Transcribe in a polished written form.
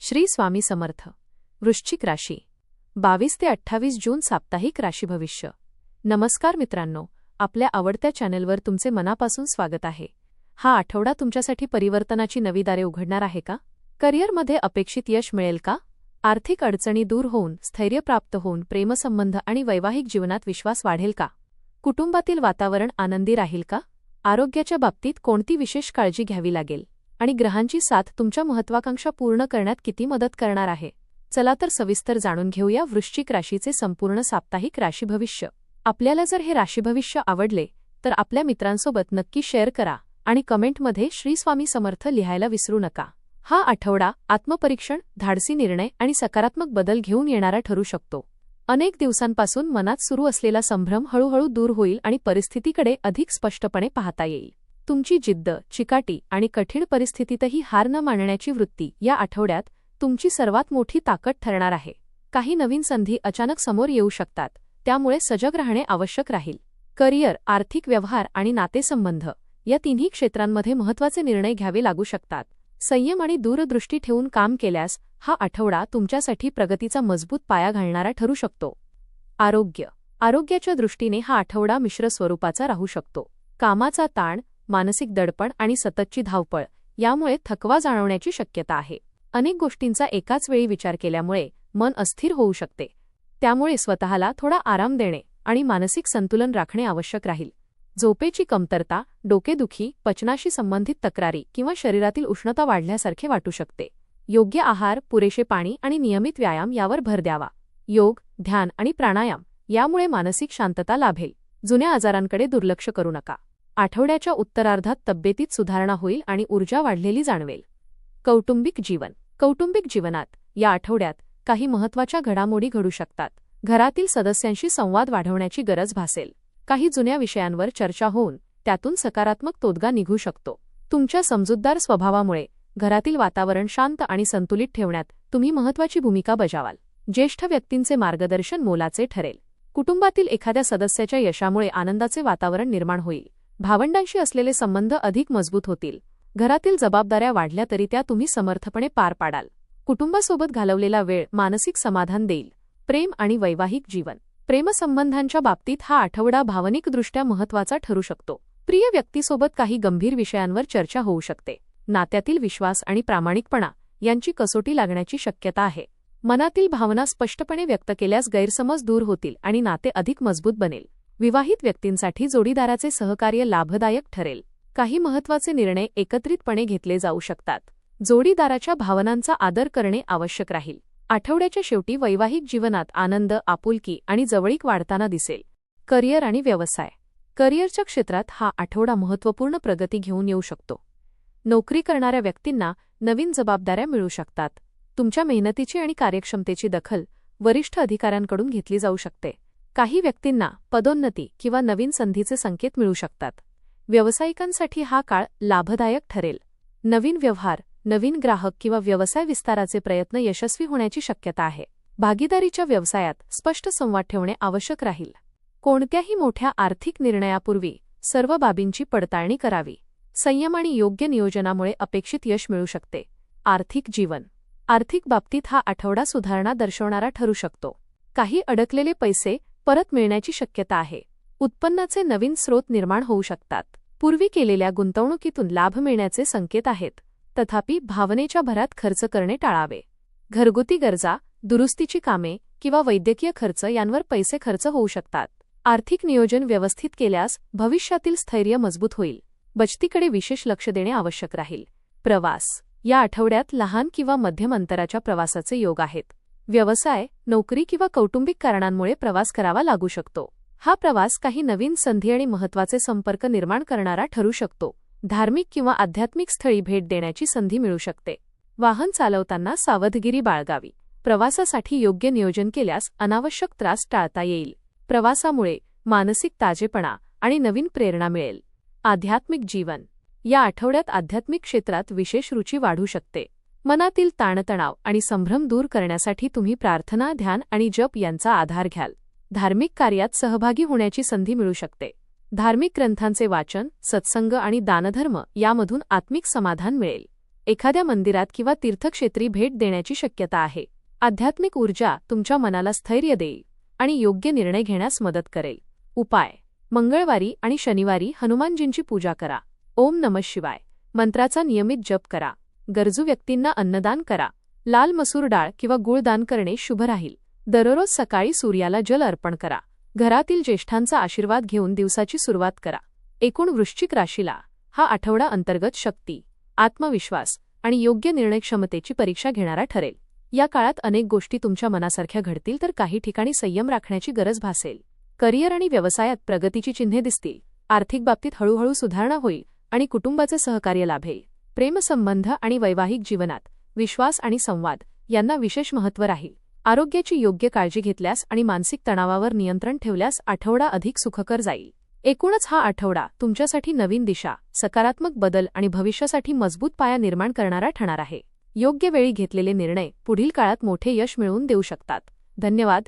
श्री स्वामी समर्थ. वृश्चिक राशी 22 ते 28 जून साप्ताहिक राशी भविष्य. नमस्कार मित्रांनो, आपल्या आवडत्या चॅनलवर तुमचे मनापासून स्वागत आहे. हा आठवडा तुमच्यासाठी परिवर्तनाची नवी दारे उघडणार आहे का? करिअरमध्ये अपेक्षित यश मिळेल का? आर्थिक अडचणी दूर होऊन स्थैर्य प्राप्त होऊन प्रेमसंबंध आणि वैवाहिक जीवनात विश्वास वाढेल का? कुटुंबातील वातावरण आनंदी राहील का? आरोग्याच्या बाबतीत कोणती विशेष काळजी घ्यावी लागेल आणि ग्रहांची साथ तुमच्या महत्त्वाकांक्षा पूर्ण करण्यात किती मदत करणार आहे? चला तर सविस्तर जाणून घेऊया वृश्चिक राशीचे संपूर्ण साप्ताहिक राशी भविष्य. आपल्याला जर हे राशी भविष्य आवडले तर आपल्या मित्रांसोबत नक्की शेअर करा आणि कमेंटमध्ये श्री स्वामी समर्थ लिहायला विसरू नका. हा आठवडा आत्मपरीक्षण, धाडसी निर्णय आणि सकारात्मक बदल घेऊन येणारा ठरू शकतो. अनेक दिवसांपासून मनात सुरू असलेला संभ्रम हळूहळू दूर होईल आणि परिस्थितीकडे अधिक स्पष्टपणे पाहता येईल. तुमची जिद्द, चिकाटी आणि कठीण परिस्थितीतही हार न मानण्याची वृत्ती या आठवड्यात तुमची सर्वात मोठी ताकद ठरणार आहे. काही नवीन संधी अचानक समोर येऊ शकतात, त्यामुळे सजग राहणे आवश्यक राहील. करिअर, आर्थिक व्यवहार आणि नातेसंबंध या तिन्ही क्षेत्रांमध्ये महत्त्वाचे निर्णय घ्यावे लागू शकतात. संयम आणि दूरदृष्टी ठेवून काम केल्यास हा आठवडा तुमच्यासाठी प्रगतीचा मजबूत पाया घालणारा ठरू शकतो. आरोग्याच्या दृष्टीने हा आठवडा मिश्र स्वरूपाचा राहू शकतो. कामाचा ताण, मानसिक दडपण आणि सततची धावपळ यामुळे थकवा जाणवण्याची शक्यता आहे. अनेक गोष्टींचा एकाच वेळी विचार केल्यामुळे मन अस्थिर होऊ शकते. त्यामुळे स्वतःला थोडा आराम देणे आणि मानसिक संतुलन राखणे आवश्यक राहील. झोपेची कमतरता, डोकेदुखी, पचनाशी संबंधित तक्रारी किंवा शरीरातील उष्णता वाढल्यासारखे वाटू शकते. योग्य आहार, पुरेसे पाणी आणि नियमित व्यायाम यावर भर द्यावा. योग, ध्यान आणि प्राणायाम यामुळे मानसिक शांतता लाभेल. जुन्या आजारांकडे दुर्लक्ष करू नका. आठवड्याच्या उत्तरार्धात तब्येतीत सुधारणा होईल आणि ऊर्जा वाढलेली जाणवेल. कौटुंबिक जीवनात या आठवड्यात काही महत्त्वाच्या घडामोडी घडू शकतात. घरातील सदस्यांशी संवाद वाढवण्याची गरज भासेल. काही जुन्या विषयांवर चर्चा होऊन त्यातून सकारात्मक तोडगा निघू शकतो. तुमच्या समजूतदार स्वभावामुळे घरातील वातावरण शांत आणि संतुलित ठेवण्यात तुम्ही महत्त्वाची भूमिका बजावाल. ज्येष्ठ व्यक्तींचे मार्गदर्शन मोलाचे ठरेल. कुटुंबातील एखाद्या सदस्याच्या यशामुळे आनंदाचे वातावरण निर्माण होईल. भावंडांशी असलेले संबंध अधिक मजबूत होतील. घरातील जबाबदाऱ्या वाढल्या तरी त्या तुम्ही समर्थपणे पार पाडाल. कुटुंबासोबत घालवलेला वेळ मानसिक समाधान देईल. प्रेम आणि वैवाहिक जीवन. प्रेमसंबंधांच्या बाबतीत हा आठवडा भावनिकदृष्ट्या महत्त्वाचा ठरू शकतो. प्रिय व्यक्तीसोबत काही गंभीर विषयांवर चर्चा होऊ शकते. नात्यातील विश्वास आणि प्रामाणिकपणा यांची कसोटी लागण्याची शक्यता आहे. मनातील भावना स्पष्टपणे व्यक्त केल्यास गैरसमज दूर होतील आणि नाते अधिक मजबूत बनेल. विवाहित व्यक्तींसाठी जोडीदाराचे सहकार्य लाभदायक ठरेल. काही महत्त्वाचे निर्णय एकत्रितपणे घेतले जाऊ शकतात. जोडीदाराच्या भावनांचा आदर करणे आवश्यक राहील. आठवड्याच्या शेवटी वैवाहिक जीवनात आनंद, आपुलकी आणि जवळीक वाढताना दिसेल. करिअर आणि व्यवसाय. करिअरच्या क्षेत्रात हा आठवडा महत्त्वपूर्ण प्रगती घेऊन येऊ शकतो. नोकरी करणाऱ्या व्यक्तींना नवीन जबाबदाऱ्या मिळू शकतात. तुमच्या मेहनतीची आणि कार्यक्षमतेची दखल वरिष्ठ अधिकाऱ्यांकडून घेतली जाऊ शकते. काही व्यक्तींना पदोन्नती किंवा नवीन संधीचे संकेत मिळू शकतात. व्यावसायिकांसाठी हा काळ लाभदायक ठरेल. नवीन व्यवहार, नवीन ग्राहक किंवा व्यवसाय विस्ताराचे प्रयत्न यशस्वी होण्याची शक्यता आहे. भागीदारीच्या व्यवसायात स्पष्ट संवाद ठेवणे आवश्यक राहील. कोणत्याही मोठ्या आर्थिक निर्णयापूर्वी सर्व बाबींची पडताळणी करावी. संयम आणि योग्य नियोजनामुळे अपेक्षित यश मिळू शकते. आर्थिक बाबतीत हा आठवडा सुधारणा दर्शवणारा ठरू शकतो. काही अडकलेले पैसे परत मिळण्याची शक्यता आहे. उत्पन्नाचे नवीन स्रोत निर्माण होऊ शकतात. पूर्वी केलेल्या गुंतवणुकीतून लाभ मिळण्याचे संकेत आहेत. तथापि भावनेच्या भरात खर्च करणे टाळावे. घरगुती गरजा, दुरुस्तीची कामे किंवा वैद्यकीय खर्च यांवर पैसे खर्च होऊ शकतात. आर्थिक नियोजन व्यवस्थित केल्यास भविष्यातील स्थैर्य मजबूत होईल. बचतीकडे विशेष लक्ष देणे आवश्यक राहील. प्रवास. या आठवड्यात लहान किंवा मध्यम अंतराच्या प्रवासाचे योग आहेत. व्यवसाय, नोकरी किंवा कौटुंबिक कारणांमुळे प्रवास करावा लागू शकतो. हा प्रवास काही नवीन संधी आणि महत्त्वाचे संपर्क निर्माण करणारा ठरू शकतो. धार्मिक किंवा आध्यात्मिक स्थळी भेट देण्याची संधी मिळू शकते. वाहन चालवताना सावधगिरी बाळगावी. प्रवासासाठी योग्य नियोजन केल्यास अनावश्यक त्रास टाळता येईल. प्रवासामुळे मानसिक ताजेपणा आणि नवीन प्रेरणा मिळेल. आध्यात्मिक जीवन. या आठवड्यात आध्यात्मिक क्षेत्रात विशेष रुची वाढू शकते. मनातील ताणतणाव आणि संभ्रम दूर करण्यासाठी तुम्ही प्रार्थना, ध्यान आणि जप यांचा आधार घ्याल. धार्मिक कार्यात सहभागी होण्याची संधी मिळू शकते. धार्मिक ग्रंथांचे वाचन, सत्संग आणि दानधर्म यामधून आत्मिक समाधान मिळेल. एखाद्या मंदिरात किंवा तीर्थक्षेत्री भेट देण्याची शक्यता आहे. आध्यात्मिक ऊर्जा तुमच्या मनाला स्थैर्य देईल आणि योग्य निर्णय घेण्यास मदत करेल. उपाय: मंगळवारी आणि शनिवारी हनुमानजींची पूजा करा. ओम नमः शिवाय मंत्राचा नियमित जप करा. गरजू व्यक्तींना अन्नदान करा. लाल मसूर डाळ किंवा गूळ दान करणे शुभ राहील. दररोज सकाळी सूर्याला जल अर्पण करा. घरातील ज्येष्ठांचा आशीर्वाद घेऊन दिवसाची सुरुवात करा. एकूण वृश्चिक राशीला हा आठवडा अंतर्गत शक्ती, आत्मविश्वास आणि योग्य निर्णय क्षमतेची परीक्षा घेणारा ठरेल. या काळात अनेक गोष्टी तुमच्या मनासारख्या घडतील, तर काही ठिकाणी संयम राखण्याची गरज भासेल. करिअर आणि व्यवसायात प्रगतीची चिन्हे दिसतील. आर्थिक बाबतीत हळूहळू सुधारणा होईल आणि कुटुंबाचे सहकार्य लाभेल. प्रेमसंबंध आणि वैवाहिक जीवनात विश्वास आणि संवाद यांना विशेष महत्त्व राहील. आरोग्याची योग्य काळजी घेतल्यास आणि मानसिक तणावावर नियंत्रण ठेवल्यास आठवडा अधिक सुखकर जाईल. एकूणच हा आठवडा तुमच्यासाठी नवीन दिशा, सकारात्मक बदल आणि भविष्यासाठी मजबूत पाया निर्माण करणारा ठरणार आहे. योग्य वेळी घेतलेले निर्णय पुढील काळात मोठे यश मिळवून देऊ शकतात. धन्यवाद.